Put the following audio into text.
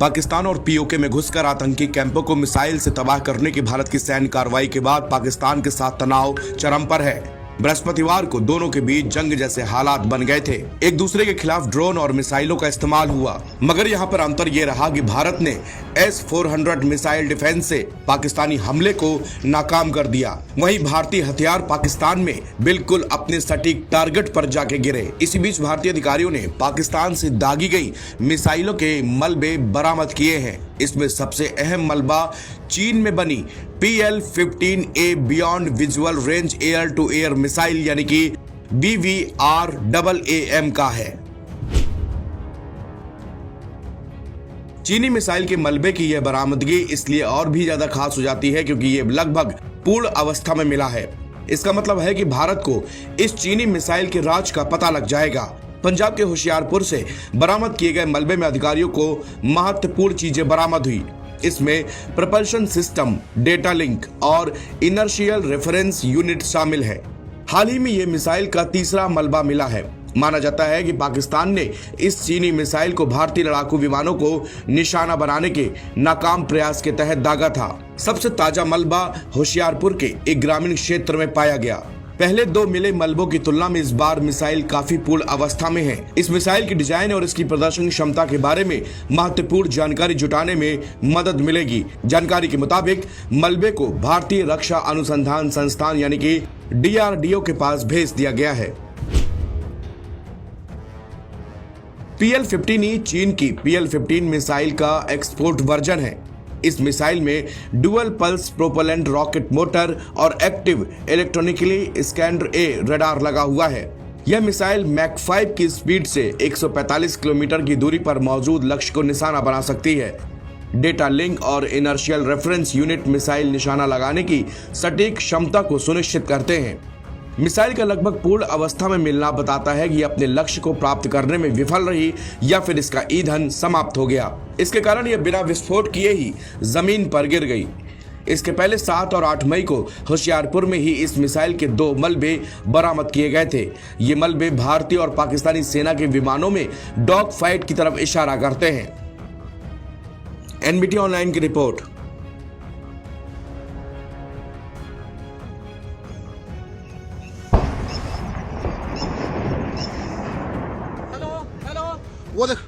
पाकिस्तान और पीओके में घुसकर आतंकी कैंपों को मिसाइल से तबाह करने की भारत की सैन्य कार्रवाई के बाद पाकिस्तान के साथ तनाव चरम पर है। बृहस्पतिवार को दोनों के बीच जंग जैसे हालात बन गए थे। एक दूसरे के खिलाफ ड्रोन और मिसाइलों का इस्तेमाल हुआ, मगर यहाँ पर अंतर ये रहा कि भारत ने S-400 मिसाइल डिफेंस से पाकिस्तानी हमले को नाकाम कर दिया। वहीं भारतीय हथियार पाकिस्तान में बिल्कुल अपने सटीक टारगेट पर जाके गिरे। इसी बीच भारतीय अधिकारियों ने पाकिस्तान से दागी गई मिसाइलों के मलबे बरामद किए हैं। इसमें सबसे अहम मलबा चीन में बनी PL-15A beyond visual range air to air missile यानी कि BVRAAM का है। चीनी मिसाइल के मलबे की यह बरामदगी इसलिए और भी ज्यादा खास हो जाती है क्योंकि ये लगभग पूर्ण अवस्था में मिला है। इसका मतलब है कि भारत को इस चीनी मिसाइल के राज का पता लग जाएगा। पंजाब के होशियारपुर से बरामद किए गए मलबे में अधिकारियों को महत्वपूर्ण चीजें बरामद हुई। इसमें प्रपल्शन सिस्टम, डेटा लिंक और इनर्शियल रेफरेंस यूनिट शामिल है। हाल ही में ये मिसाइल का तीसरा मलबा मिला है। माना जाता है कि पाकिस्तान ने इस चीनी मिसाइल को भारतीय लड़ाकू विमानों को निशाना बनाने के नाकाम प्रयास के तहत दागा था। सबसे ताजा मलबा होशियारपुर के एक ग्रामीण क्षेत्र में पाया गया। पहले दो मिले मलबों की तुलना में इस बार मिसाइल काफी पूर्ण अवस्था में है। इस मिसाइल की डिजाइन और इसकी प्रदर्शन क्षमता के बारे में महत्वपूर्ण जानकारी जुटाने में मदद मिलेगी। जानकारी के मुताबिक मलबे को भारतीय रक्षा अनुसंधान संस्थान यानी कि DRDO के पास भेज दिया गया है। PL-15E चीन की PL-15 मिसाइल का एक्सपोर्ट वर्जन है। इस मिसाइल में dual pulse propellant rocket motor और एक्टिव इलेक्ट्रॉनिकली स्कैन्ड रडार लगा हुआ है। यह मिसाइल मैक 5 की स्पीड से 145 किलोमीटर की दूरी पर मौजूद लक्ष्य को निशाना बना सकती है। डेटा लिंक और इनर्शियल रेफरेंस यूनिट मिसाइल निशाना लगाने की सटीक क्षमता को सुनिश्चित करते हैं। मिसाइल का लगभग पूर्ण अवस्था में मिलना बताता है कि अपने लक्ष्य को प्राप्त करने में विफल रही या फिर इसका ईंधन समाप्त हो गया। इसके कारण यह बिना विस्फोट किए ही जमीन पर गिर गई। इसके पहले 7 और 8 मई को होशियारपुर में ही इस मिसाइल के 2 मलबे बरामद किए गए थे। ये मलबे भारतीय और पाकिस्तानी सेना के विमानों में डॉग फाइट की तरफ इशारा करते हैं। NBT ऑनलाइन की रिपोर्ट। वो देख